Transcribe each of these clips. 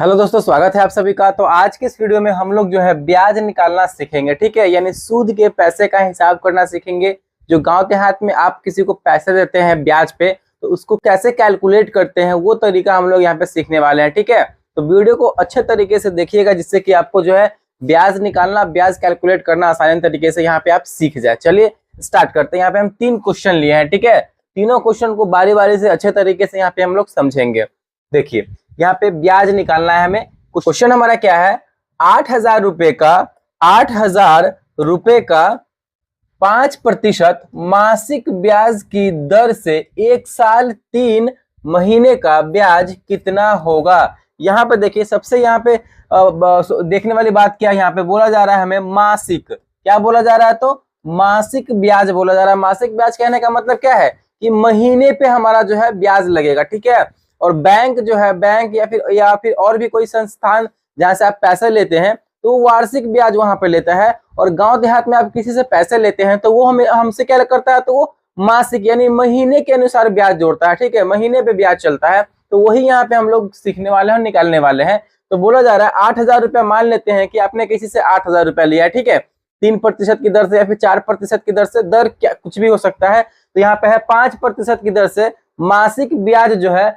Hello दोस्तों, स्वागत है आप सभी का। तो आज के इस वीडियो में हम लोग जो है ब्याज निकालना सीखेंगे, ठीक है। यानी सूद के पैसे का हिसाब करना सीखेंगे। जो गांव देहात में आप किसी को पैसे देते हैं ब्याज पे, तो उसको कैसे कैलकुलेट करते हैं वो तरीका हम लोग यहाँ पे सीखने वाले हैं, ठीक है। तो वीडियो को अच्छे तरीके से देखिएगा, जिससे कि आपको जो है ब्याज निकालना, ब्याज कैलकुलेट करना आसान तरीके से यहाँ पे आप सीख जाए। चलिए स्टार्ट करते हैं। यहाँ पे हम 3 क्वेश्चन लिए हैं, ठीक है। तीनों क्वेश्चन को बारी बारी से अच्छे तरीके से यहाँ पे हम लोग समझेंगे। देखिए, यहाँ पे ब्याज निकालना है हमें। क्वेश्चन हमारा क्या है, 8,000 रुपए का 5% मासिक ब्याज की दर से 1 साल 3 महीने का ब्याज कितना होगा। यहाँ पे देखिए, सबसे यहाँ पे देखने वाली बात क्या है, यहाँ पे बोला जा रहा है हमें मासिक। क्या बोला जा रहा है? तो मासिक ब्याज बोला जा रहा है। मासिक ब्याज कहने का मतलब क्या है कि महीने पे हमारा जो है ब्याज लगेगा, ठीक है। और बैंक जो है, बैंक या फिर और भी कोई संस्थान जहां से आप पैसे लेते हैं, तो वार्षिक ब्याज वहां पे लेता है। और गांव देहात में आप किसी से पैसे लेते हैं तो वो हमसे क्या करता है, तो वो मासिक यानी महीने के अनुसार ब्याज जोड़ता है, ठीक है। महीने पे ब्याज चलता है, तो वही यहाँ पे हम लोग सीखने वाले हैं, निकालने वाले हैं। तो बोला जा रहा है 8,000 रुपया, मान लेते हैं कि आपने किसी से 8,000 रुपया लिया है, ठीक है। 3% की दर से या फिर 4% की दर से, दर क्या कुछ भी हो सकता है। तो यहाँ पे है 5% की दर से मासिक ब्याज जो है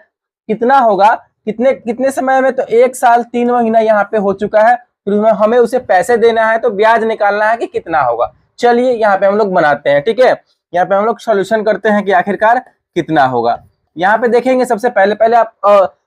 कितना होगा, कितने कितने समय में, तो 1 साल 3 महीना यहाँ पे हो चुका है। फिर हमें उसे पैसे देना है, तो ब्याज निकालना है कि कितना होगा। चलिए यहाँ पे हम लोग बनाते हैं, ठीक है। यहाँ पे हम लोग सॉल्यूशन करते हैं कि आखिरकार कितना होगा। यहाँ पे देखेंगे, सबसे पहले आप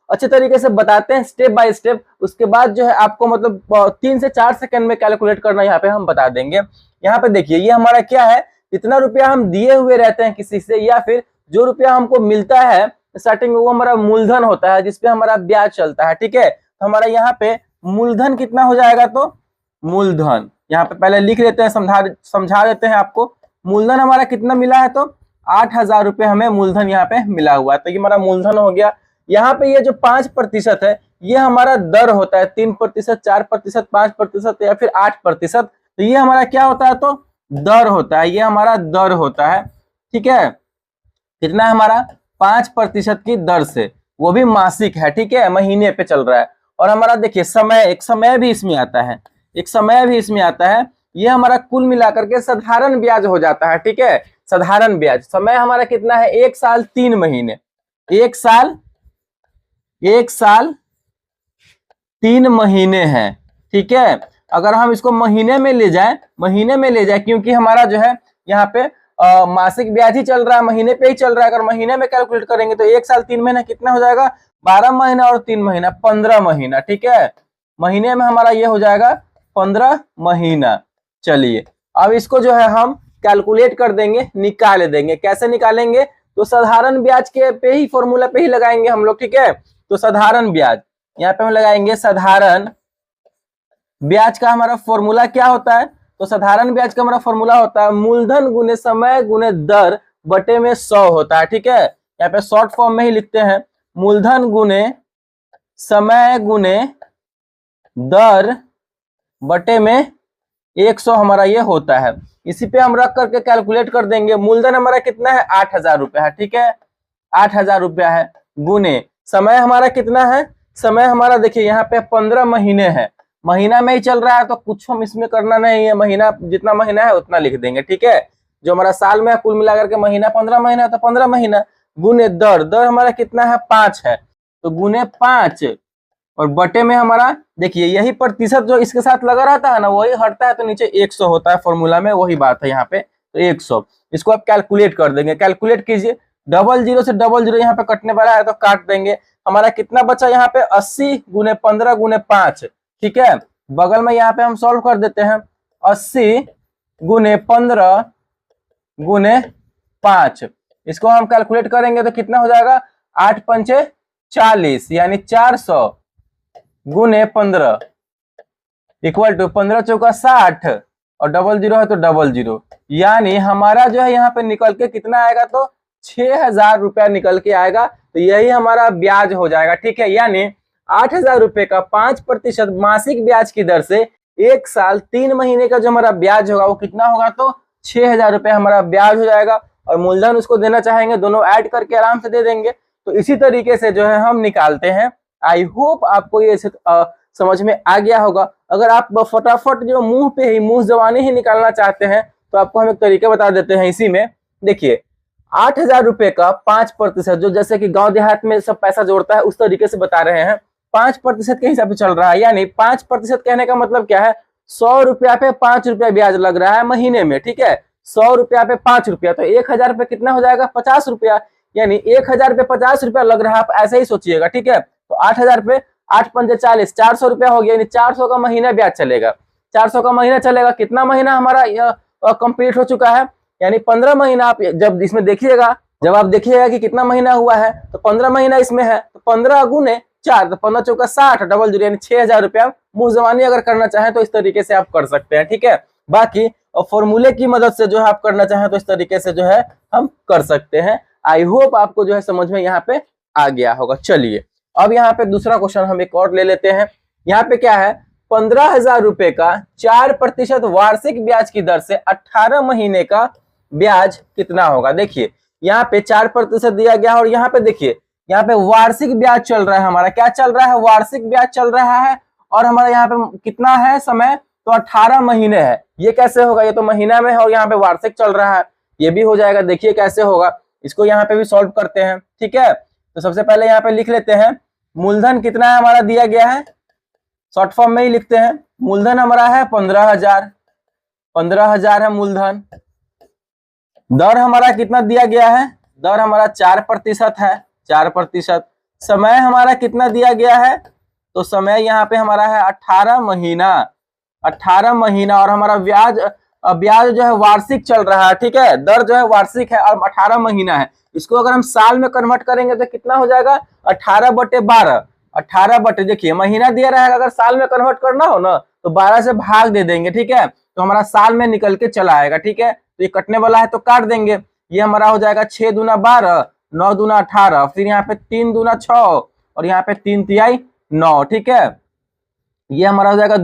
अच्छे तरीके से बताते हैं स्टेप बाय स्टेप। उसके बाद जो है आपको मतलब 3 से 4 सेकंड में कैलकुलेट करना यहाँ पे हम बता देंगे। यहाँ पे देखिए, ये हमारा क्या है, जितना रुपया हम दिए हुए रहते हैं किसी से, या फिर जो रुपया हमको मिलता है स्टार्टिंग में, वो हमारा मूलधन होता है, जिसपे हमारा ब्याज चलता है, ठीक है। तो हमारा यहाँ पे मूलधन कितना हो जाएगा, तो मूलधन यहाँ पे पहले लिख लेते हैं, समझा देते हैं आपको। मूलधन हमारा कितना मिला है, तो 8,000 रुपये हमें मूलधन यहाँ पे मिला हुआ है। तो ये हमारा मूलधन हो गया। यहाँ पे ये जो 5% है, ये हमारा दर होता है। 3%, 4%, 5% या फिर 8%। तो ये हमारा क्या होता है, तो दर होता है। ये हमारा दर होता है, ठीक है। कितना है हमारा, 5% की दर से, वो भी मासिक है, ठीक है, महीने पे चल रहा है। और हमारा देखिए समय, एक समय भी इसमें आता है, एक समय भी इसमें आता है। ये हमारा कुल मिलाकर के साधारण ब्याज हो जाता है, ठीक है। साधारण ब्याज समय हमारा कितना है, 1 साल 3 महीने। 1 साल 3 महीने है, ठीक है। अगर हम इसको महीने में ले जाए, क्योंकि हमारा जो है यहाँ पे मासिक ब्याज ही चल रहा है, महीने पे ही चल रहा है। अगर महीने में कैलकुलेट करेंगे तो 1 साल 3 महीना कितना हो जाएगा, 12 महीना और 3 महीना 15 महीना, ठीक है। महीने में हमारा ये हो जाएगा 15 महीना। चलिए अब इसको जो है हम कैलकुलेट कर देंगे, निकाल देंगे। कैसे निकालेंगे, तो साधारण ब्याज के पे ही, फॉर्मूला पे ही लगाएंगे हम लोग, ठीक है। तो साधारण ब्याज यहाँ पे हम लगाएंगे। साधारण ब्याज का हमारा फॉर्मूला क्या होता है, तो साधारण ब्याज का हमारा फॉर्मूला होता है मूलधन गुने समय गुने दर बटे में 100 होता है, ठीक है। यहाँ पे शॉर्ट फॉर्म में ही लिखते हैं, मूलधन गुने समय गुने दर बटे में 100 हमारा ये होता है। इसी पे हम रख करके कैलकुलेट कर देंगे। मूलधन हमारा कितना है, 8,000 रुपया है, ठीक है। 8,000 रुपया है, गुने समय हमारा कितना है, समय हमारा देखिए यहाँ पे 15 महीने है, महीना में ही चल रहा है, तो कुछ हम इसमें करना नहीं है। महीना जितना महीना है उतना लिख देंगे, ठीक है। जो हमारा साल में कुल मिलाकर के महीना 15 महीना, तो 15 महीना गुने दर हमारा कितना है, 5 है, तो गुने 5 और बटे में हमारा देखिए, यही प्रतिशत जो इसके साथ लगा रहता है ना, वही हटता है, तो नीचे 100 होता है फॉर्मूला में, वही बात है यहाँ पे। तो 100 इसको आप कैलकुलेट कर देंगे। कैलकुलेट कीजिए, 00 से 00 यहाँ पे कटने वाला है, तो काट देंगे। हमारा कितना बचा यहाँ पे, 80 गुने 15 गुने 5, ठीक है। बगल में यहाँ पे हम सॉल्व कर देते हैं, 80 गुने 15 गुने 5। इसको हम कैलकुलेट करेंगे तो कितना हो जाएगा, 8 पंचे 40, यानी 400 गुने 15 इक्वल टू 15 चौका 60 और 00 है तो 00, यानी हमारा जो है यहाँ पे निकल के कितना आएगा, तो 6,000 रुपया निकल के आएगा। तो यही हमारा ब्याज हो जाएगा, ठीक है। यानी 8,000 रुपये का 5% मासिक ब्याज की दर से 1 साल 3 महीने का जो हमारा ब्याज होगा वो कितना होगा, तो 6,000 रुपये हमारा ब्याज हो जाएगा। और मूलधन उसको देना चाहेंगे, दोनों ऐड करके आराम से दे देंगे। तो इसी तरीके से जो है हम निकालते हैं आई होप आपको ये समझ में आ गया होगा। अगर आप फटाफट जो मुंह पे ही मुंह जबानी ही निकालना चाहते हैं तो आपको हम एक तरीका बता देते हैं इसी में। देखिए 8,000 रुपए का 5%, जो जैसे कि गांव देहात में सब पैसा जोड़ता है उस तरीके से बता रहे हैं, 5% के हिसाब से चल रहा है। यानी 5% कहने का मतलब क्या है, 100 रुपया पे 5 रुपया ब्याज लग रहा है महीने में, ठीक है। 100 रुपया पे 5 रुपया, तो 1,000 पे कितना हो जाएगा, 50 रुपया। यानी 1,000 पे 50 रुपया लग रहा है, आप ऐसे ही सोचिएगा, ठीक है। तो 8,000 पे 8 पंजे 40, 400 रुपया हो गया, यानी 400 का महीना ब्याज चलेगा। 400 का महीना चलेगा, कितना महीना हमारा कंप्लीट हो चुका है, यानी 15 महीना। आप जब इसमें देखिएगा, जब आप देखिएगा कि कितना महीना हुआ है, तो 15 महीना इसमें है, तो 15 गुने 4, तो 15 चौका 60, डबल जीरो, यानी 6,000 रुपया मुंह जबानी अगर करना चाहें तो इस तरीके से आप कर सकते हैं, ठीक है। बाकी और फॉर्मूले की मदद से जो है आप करना चाहें तो इस तरीके से जो है हम कर सकते हैं। आई होप आपको जो है समझ में यहाँ पे आ गया होगा। चलिए अब यहाँ पे दूसरा क्वेश्चन हम एक और ले लेते हैं। यहाँ पे क्या है, 15,000 रुपए का 4% वार्षिक ब्याज की दर से 18 महीने का ब्याज कितना होगा। देखिए यहाँ पे 4% दिया गया है और यहाँ पे देखिए यहाँ पे वार्षिक ब्याज चल रहा है हमारा, क्या चल रहा है, वार्षिक ब्याज चल रहा है। और हमारा यहाँ पे कितना है समय, तो 18 महीने है। ये कैसे होगा, ये तो महीना में है और यहाँ पे वार्षिक चल रहा है, ये भी हो जाएगा। देखिए कैसे होगा, इसको यहाँ पे भी सॉल्व करते हैं, ठीक है। तो सबसे पहले यहाँ पे लिख लेते हैं, मूलधन कितना है हमारा दिया गया है, शॉर्ट फॉर्म में ही लिखते हैं। मूलधन हमारा है 15,000, 15,000 है मूलधन। दर हमारा कितना दिया गया है, दर हमारा 4% है, 4%। समय हमारा कितना दिया गया है, तो समय यहाँ पे हमारा है 18 महीना, 18 महीना। और हमारा ब्याज जो है वार्षिक चल रहा है, ठीक है। दर जो है वार्षिक है और 18 महीना है। इसको अगर हम साल में कन्वर्ट करेंगे तो कितना हो जाएगा, 18/12। 18 देखिए महीना दिया रहेगा, अगर साल में कन्वर्ट करना हो ना तो 12 से भाग दे देंगे, ठीक है। तो हमारा साल में निकल के चला आएगा, ठीक है। तो ये कटने वाला है तो काट देंगे, ये हमारा हो जाएगा 6 दूना 12, 9 दूना 18, फिर यहाँ पे 3 दूना 6 और यहाँ पे 3 तिहाई 9, ठीक है। ये हमारा हो जाएगा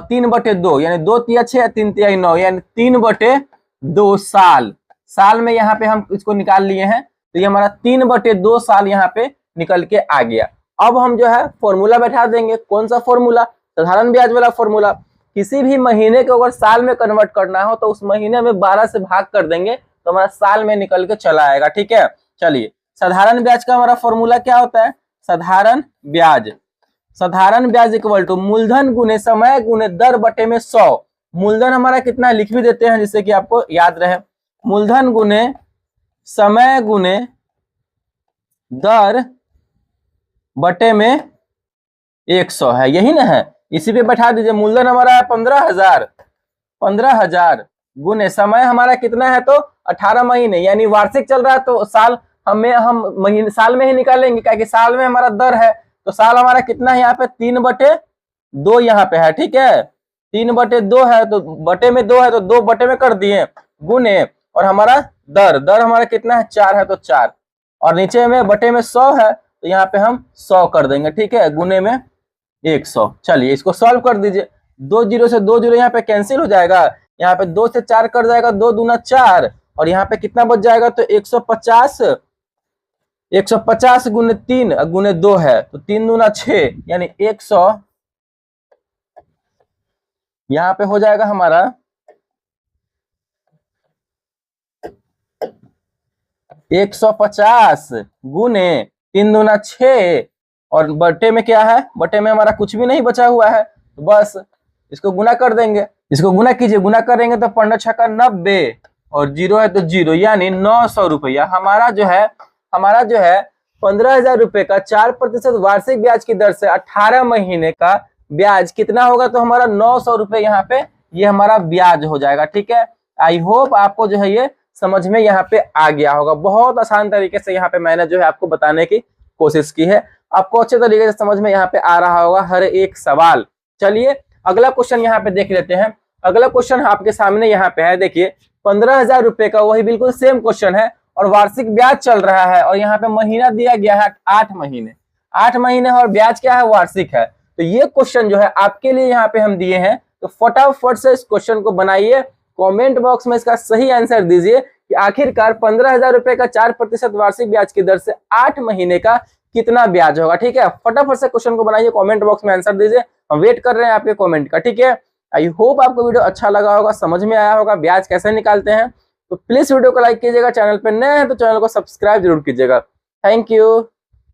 3/2, यानी 2 तिया 6, 3 तिहाई 9, यानी 3/2 साल। साल में यहाँ पे हम इसको निकाल लिए हैं, तो ये हमारा 3/2 साल यहाँ पे निकल के आ गया। अब हम जो है फॉर्मूला बैठा देंगे, कौन सा फॉर्मूला, साधारण ब्याज वाला फॉर्मूला। किसी भी महीने को अगर साल में कन्वर्ट करना हो तो उस महीने में 12 से भाग कर देंगे तो हमारा साल में निकल के चला आएगा, ठीक है। चलिए साधारण ब्याज का हमारा फॉर्मूला क्या होता है, साधारण ब्याज इक्वल टू मूलधन गुने समय गुने दर बटे में 100। मूलधन हमारा कितना है लिख भी देते हैं जिससे कि आपको याद रहे। मूलधन गुने समय गुने दर बटे में 100 है, यही ना है, इसी पे बैठा दीजिए। मूलधन हमारा है 15,000 गुने समय हमारा कितना है, तो 18 महीने, यानी वार्षिक चल रहा है तो साल हम महीने साल में ही निकालेंगे, क्या कि साल में हमारा दर है। तो साल हमारा कितना है यहाँ पे 3/2 यहाँ पे है, ठीक है। 3/2 है तो बटे में 2 है तो 2 बटे में कर दिए, गुने और हमारा दर हमारा कितना है 4 है तो 4, और नीचे में बटे में 100 है तो यहाँ पे हम 100 कर देंगे, ठीक है, गुने में 100। चलिए इसको सॉल्व कर दीजिए। 2 जीरो से 2 जीरो यहाँ पे कैंसिल हो जाएगा, यहाँ पे 2 से 4 कर जाएगा, 2 दूना 4 और यहाँ पे कितना बच जाएगा, तो 150 गुने 3 गुने 2 है तो 3 दूना 6, यानी 100 यहाँ पे हो जाएगा हमारा 150 गुने 3 दूना 6 और बटे में क्या है, बटे में हमारा कुछ भी नहीं बचा हुआ है, तो बस इसको गुना कर देंगे। इसको गुना कीजिए, गुना करेंगे तो 15 छक्का 90 और 0 है तो 0, यानी 900 रुपया हमारा जो है 15,000 रुपए का 4% वार्षिक ब्याज की दर से 18 महीने का ब्याज कितना होगा, तो हमारा 900 रुपए यहाँ पे ये हमारा ब्याज हो जाएगा, ठीक है। आई होप आपको जो है ये समझ में यहाँ पे आ गया होगा। बहुत आसान तरीके से यहाँ पे मैंने जो है आपको बताने की कोशिश की है, आपको अच्छे तरीके से समझ में यहाँ पे आ रहा होगा हर एक सवाल। चलिए अगला क्वेश्चन यहाँ पे देख लेते हैं। अगला क्वेश्चन आपके सामने यहाँ पे है, देखिए 15,000 रुपए का वही बिल्कुल सेम क्वेश्चन है और वार्षिक ब्याज चल रहा है और यहाँ पे महीना दिया गया है 8 महीने, 8 महीने और ब्याज क्या है, वार्षिक है। तो ये क्वेश्चन जो है आपके लिए यहाँ पे हम दिए हैं, तो फटाफट से इस क्वेश्चन को बनाइए, कमेंट बॉक्स में इसका सही आंसर दीजिए कि आखिरकार 15,000 रुपए का 4% वार्षिक ब्याज की दर से 8 महीने का कितना ब्याज होगा। ठीक है, फटाफट से क्वेश्चन को बनाइए, कमेंट बॉक्स में आंसर दीजिए, हम वेट कर रहे हैं आपके कमेंट का। ठीक है, आई होप आपको वीडियो अच्छा लगा होगा, समझ में आया होगा ब्याज कैसे निकालते हैं। तो प्लीज वीडियो को लाइक कीजिएगा, चैनल पर नए हैं तो चैनल को सब्सक्राइब जरूर कीजिएगा। Thank you.